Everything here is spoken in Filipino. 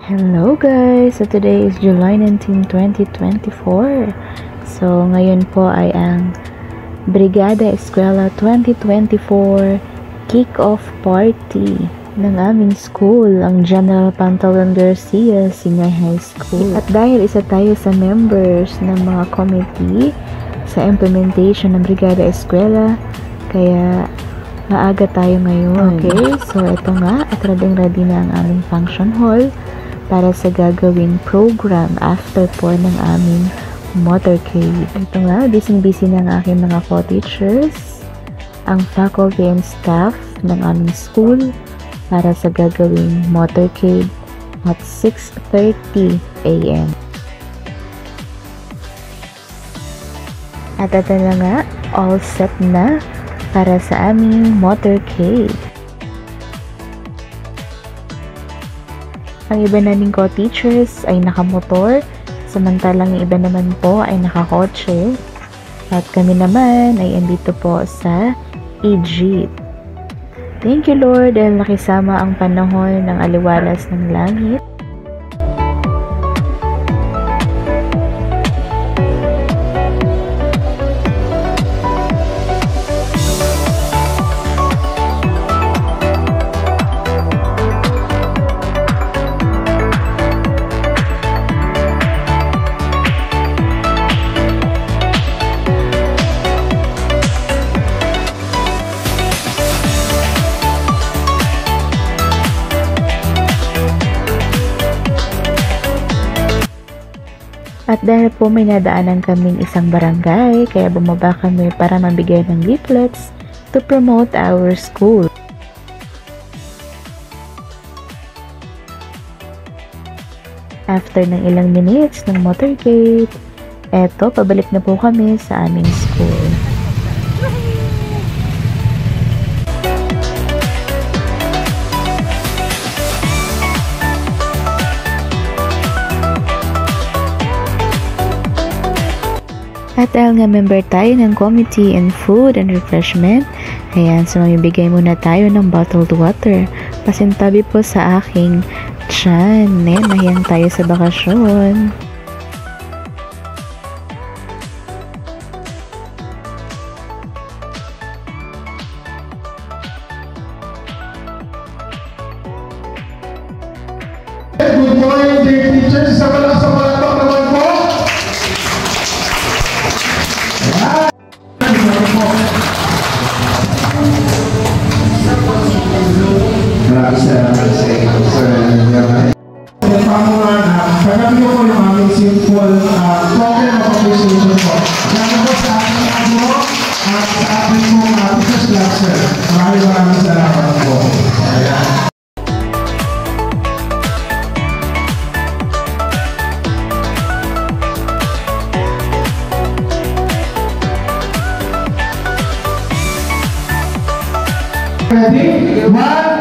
Hello guys! So today is July 19, 2024. So ngayon po ay ang Brigada Eskwela 2024 Kick-Off Party ng aming school, ang General Pantalon Garcia Senior High School. At dahil isa tayo sa members ng mga committee sa implementation ng Brigada Eskwela, kaya maaga tayo ngayon. Okay, so ito nga, at ready na ang aming function hall para sa gagawing program after po ng aming motorcade. Ito nga, busy na ang aking mga co-teachers, ang faculty and staff ng aming school para sa gagawing motorcade at 6:30 AM. At ito na nga, all set na para sa aming motorcade. Ang iba naming co-teachers ay nakamotor, samantalang yung iba naman po ay nakakotse. At kami naman ay andito po sa e-jeep. Thank you Lord dahil nakisama ang panahon ng aliwalas ng langit. At dahil po may nadaanan kaming isang barangay, kaya bumaba kami para mabigay ng leaflets to promote our school. After ng ilang minutes ng motorcade, eto, pabalik na po kami sa aming school. At dahil nga member tayo ng Committee in Food and Refreshment, ayan, so mamibigay muna tayo ng bottled water. Pasintabi po sa aking tiyan. Nahiyang tayo sa bakasyon. Good morning, dear teachers. Sa malakas naman po. Maraming salamat sa inyo, sir. Pagkabi ko po yung aming simple program of appreciation po. Sana po sa aking ako at sa aking mga teachers class, sir. Maraming salamat po. Ready? 1,